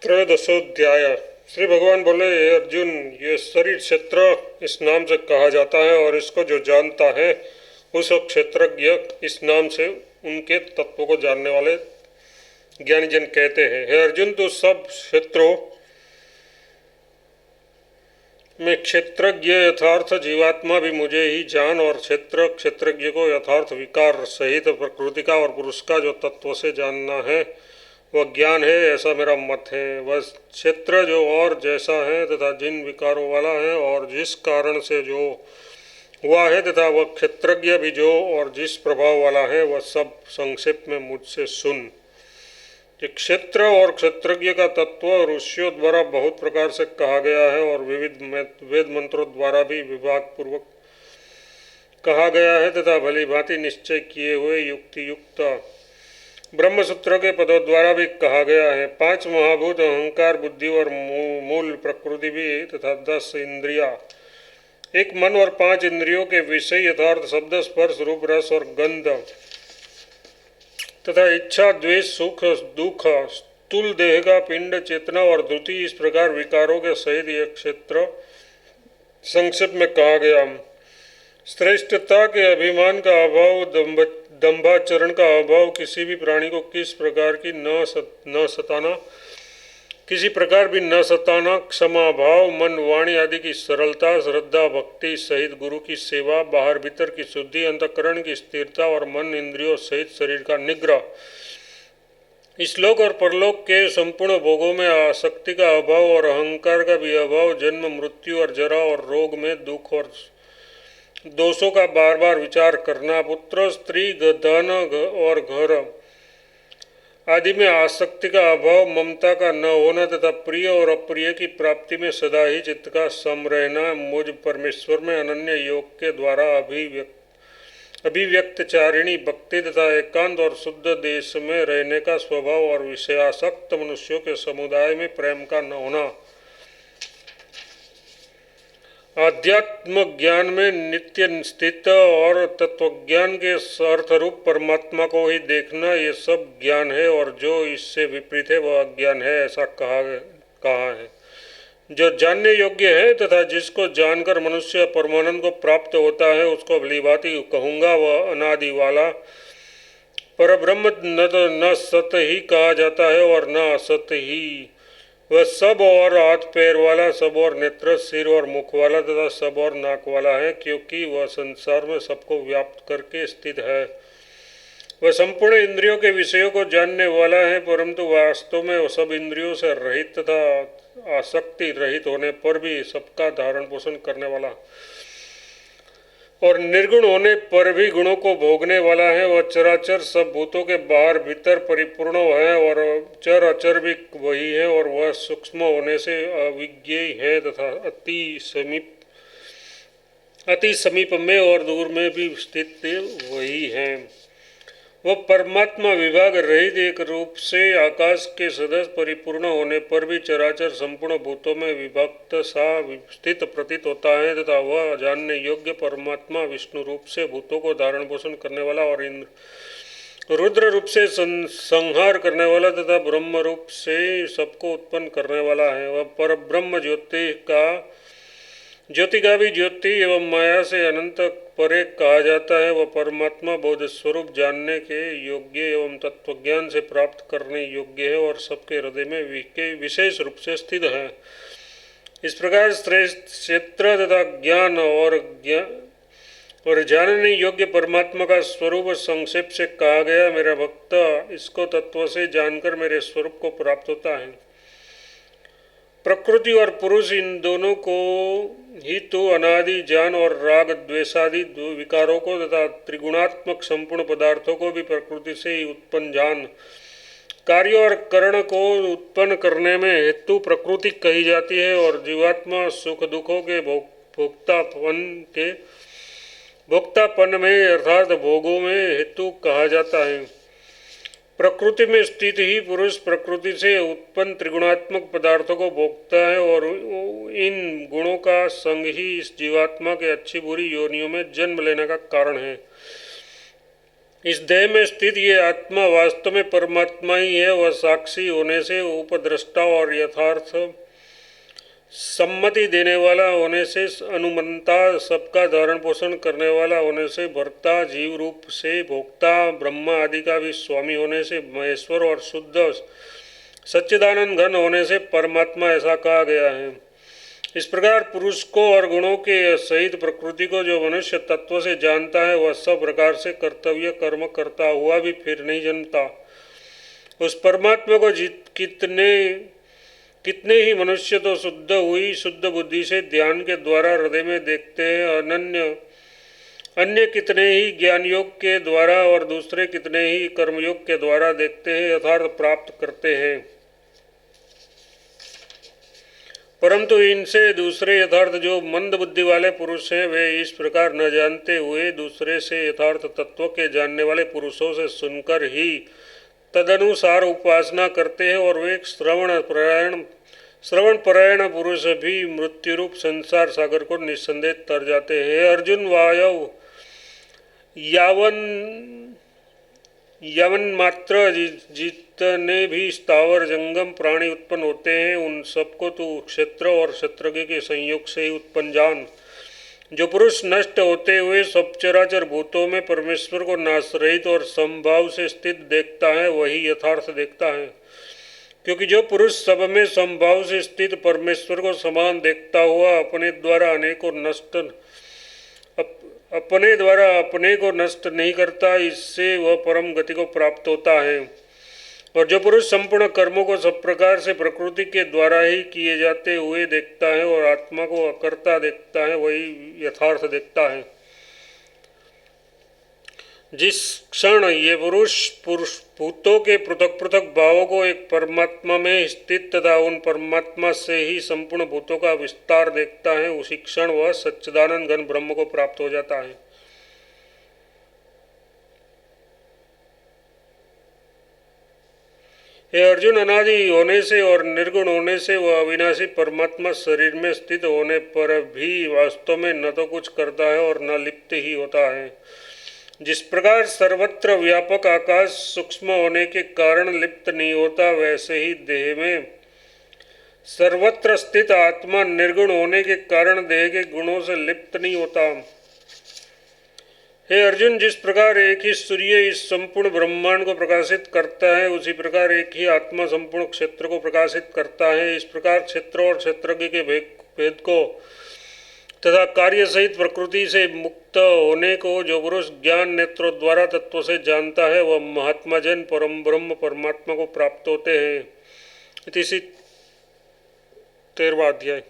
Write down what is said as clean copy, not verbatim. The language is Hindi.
त्रयोदशोध्याय। श्री भगवान बोले, हे अर्जुन, ये शरीर क्षेत्र इस नाम से कहा जाता है और इसको जो जानता है उस क्षेत्रज्ञ इस नाम से उनके तत्वों को जानने वाले ज्ञानी जन कहते हैं। हे अर्जुन, तो सब क्षेत्रों में क्षेत्रज्ञ यथार्थ जीवात्मा भी मुझे ही जान, और क्षेत्रज्ञ को यथार्थ विकार सहित प्रकृति का और पुरुष का जो तत्व से जानना है वह ज्ञान है, ऐसा मेरा मत है। वह क्षेत्र जो और जैसा है तथा जिन विकारों वाला है और जिस कारण से जो हुआ है, तथा वह क्षेत्रज्ञ भी जो और जिस प्रभाव वाला है, वह सब संक्षेप में मुझसे सुन। क्षेत्र और क्षेत्रज्ञ का तत्व ऋषियों द्वारा बहुत प्रकार से कहा गया है और विविध वेद मंत्रों द्वारा भी विभाग पूर्वक कहा गया है, तथा भली भांति निश्चय किए हुए युक्ति युक्त ब्रह्मसूत्र के पदों द्वारा भी कहा गया है। 5 महाभूत, अहंकार, बुद्धि और मूल प्रकृति भी, तथा 10 इंद्रिया, एक मन और 5 इंद्रियों के विषय यथार्थ शब्द, स्पर्श, रूप, रस और गंध, तथा इच्छा, द्वेष, सुख, दुख, स्थूल देह का पिंड, चेतना और धृति, इस प्रकार विकारों के सहित यह क्षेत्र संक्षेप में कहा गया। श्रेष्ठता के अभिमान का अभाव, दंभाचरण का अभाव, किसी भी प्राणी को किस प्रकार की न सताना, किसी प्रकार भी न सताना, क्षमा भाव, मन वाणी आदि की सरलता, श्रद्धा भक्ति सहित गुरु की सेवा, बाहर भीतर की शुद्धि, अंतःकरण की स्थिरता और मन इंद्रियों सहित शरीर का निग्रह, इस लोक और परलोक के संपूर्ण भोगों में आसक्ति का अभाव और अहंकार का भी अभाव, जन्म, मृत्यु और जरा और रोग में दुख और दोषों का बार बार विचार करना, पुत्र, स्त्री, धन और घर आदि में आसक्ति का अभाव, ममता का न होना, तथा प्रिय और अप्रिय की प्राप्ति में सदा ही चित्त का सम रहना, मुझ परमेश्वर में अनन्य योग के द्वारा अभिव्यक्तचारिणी भक्ति, तथा एकांत और शुद्ध देश में रहने का स्वभाव, और विषयासक्त मनुष्यों के समुदाय में प्रेम का न होना, आध्यात्म ज्ञान में नित्य स्थित और तत्वज्ञान के अर्थरूप परमात्मा को ही देखना, ये सब ज्ञान है, और जो इससे विपरीत है वह अज्ञान है, ऐसा कहा है। जो जानने योग्य है तथा जिसको जानकर मनुष्य परमानंद को प्राप्त होता है, उसको भलीभांति कहूँगा, वह अनादि वाला परब्रह्म न सत ही कहा जाता है और न असत ही। वह सब और हाथ पैर वाला, सब और नेत्र, सिर और मुख वाला, तथा सब और नाक वाला है, क्योंकि वह संसार में सबको व्याप्त करके स्थित है। वह संपूर्ण इंद्रियों के विषयों को जानने वाला है, परंतु वास्तव में वह सब इंद्रियों से रहित तथा आसक्ति रहित होने पर भी सबका धारण पोषण करने वाला और निर्गुण होने पर भी गुणों को भोगने वाला है। वह चराचर सब भूतों के बाहर भीतर परिपूर्ण है और चर अचर भी वही है, और वह सूक्ष्म होने से अविज्ञेय है तथा अति समीप में और दूर में भी स्थित वही है। वह परमात्मा विभाग रहित एक रूप से आकाश के सदस्य परिपूर्ण होने पर भी चराचर संपूर्ण भूतों में विभक्त सा स्थित प्रतीत होता है, तथा वह जानने योग्य परमात्मा विष्णु रूप से भूतों को धारण पोषण करने वाला और इंद्र रुद्र रूप से संहार करने वाला तथा ब्रह्म रूप से सबको उत्पन्न करने वाला है। वह पर ब्रह्म ज्योति का भी ज्योति एवं माया से अनंत परे कहा जाता है। वह परमात्मा बोध स्वरूप जानने के योग्य एवं तत्वज्ञान से प्राप्त करने योग्य है और सबके हृदय में विशेष रूप से स्थित है। इस प्रकार श्रेष्ठ क्षेत्र तथा ज्ञान और जानने योग्य परमात्मा का स्वरूप संक्षेप से कहा गया। मेरा भक्त, इसको तत्व से जानकर मेरे स्वरूप को प्राप्त होता है। प्रकृति और पुरुष, इन दोनों को ही तो अनादि जान, और राग द्वेषादि विकारों को तथा त्रिगुणात्मक संपूर्ण पदार्थों को भी प्रकृति से ही उत्पन्न जान। कार्य और करण को उत्पन्न करने में हेतु प्रकृति कही जाती है, और जीवात्मा सुख दुखों के भोक्तापन में अर्थात भोगों में हेतु कहा जाता है। प्रकृति में स्थित ही पुरुष प्रकृति से उत्पन्न त्रिगुणात्मक पदार्थों को भोगता है, और इन गुणों का संग ही इस जीवात्मा के अच्छी बुरी योनियों में जन्म लेने का कारण है। इस देह में स्थित ये आत्मा वास्तव में परमात्मा ही है। वह साक्षी होने से उपद्रष्टा और यथार्थ सम्मति देने वाला होने से अनुमंता, सबका धारण पोषण करने वाला होने से भर्ता, जीव रूप से भोक्ता, ब्रह्मा आदि का भी स्वामी होने से महेश्वर और शुद्ध सच्चिदानंद घन होने से परमात्मा ऐसा कहा गया है। इस प्रकार पुरुष को और गुणों के सहित प्रकृति को जो मनुष्य तत्व से जानता है वह सब प्रकार से कर्तव्य कर्म करता हुआ भी फिर नहीं जन्मता। उस परमात्मा को कितने ही मनुष्य तो शुद्ध बुद्धि से ध्यान के द्वारा हृदय में देखते हैं, अन्य कितने ही ज्ञान योग के द्वारा और दूसरे कितने ही कर्मयोग के द्वारा देखते हैं, यथार्थ प्राप्त करते हैं। परंतु इनसे दूसरे यथार्थ जो मंद बुद्धि वाले पुरुष हैं वे इस प्रकार न जानते हुए दूसरे से यथार्थ तत्व के जानने वाले पुरुषों से सुनकर ही तदनुसार उपासना करते हैं और वे श्रवण परायण पुरुष भी मृत्यु रूप संसार सागर को निस्संदेह तर जाते हैं। अर्जुन, वायव यवन मात्र जितने भी स्थावर जंगम प्राणी उत्पन्न होते हैं उन सबको तू क्षेत्र और क्षेत्रज्ञ के संयोग से ही उत्पन्न जान। जो पुरुष नष्ट होते हुए सब चराचर भूतों में परमेश्वर को नाशरहित और समभाव से स्थित देखता है वही यथार्थ देखता है। क्योंकि जो पुरुष सब में समभाव से स्थित परमेश्वर को समान देखता हुआ अपने द्वारा अपने को नष्ट नहीं करता, इससे वह परम गति को प्राप्त होता है। और जो पुरुष संपूर्ण कर्मों को सब प्रकार से प्रकृति के द्वारा ही किए जाते हुए देखता है और आत्मा को अकर्ता देखता है वही यथार्थ देखता है। जिस क्षण ये पुरुष भूतों के पृथक पृथक भावों को एक परमात्मा में स्थित तथा उन परमात्मा से ही संपूर्ण भूतों का विस्तार देखता है, उसी क्षण वह सच्चिदानंद घन ब्रह्म को प्राप्त हो जाता है। हे अर्जुन, अनादि होने से और निर्गुण होने से वह अविनाशी परमात्मा शरीर में स्थित होने पर भी वास्तव में न तो कुछ करता है और न लिप्त ही होता है। जिस प्रकार सर्वत्र व्यापक आकाश सूक्ष्म होने के कारण लिप्त नहीं होता, वैसे ही देह में सर्वत्र स्थित आत्मा निर्गुण होने के कारण देह के गुणों से लिप्त नहीं होता। हे अर्जुन, जिस प्रकार एक ही सूर्य इस संपूर्ण ब्रह्मांड को प्रकाशित करता है उसी प्रकार एक ही आत्मा संपूर्ण क्षेत्र को प्रकाशित करता है। इस प्रकार क्षेत्र और क्षेत्रज्ञ के भेद को तथा कार्य सहित प्रकृति से मुक्त होने को जो पुरुष ज्ञान नेत्रों द्वारा तत्व से जानता है वह महात्मा जन परम ब्रह्म परमात्मा को प्राप्त होते हैं। इति 13वां अध्याय।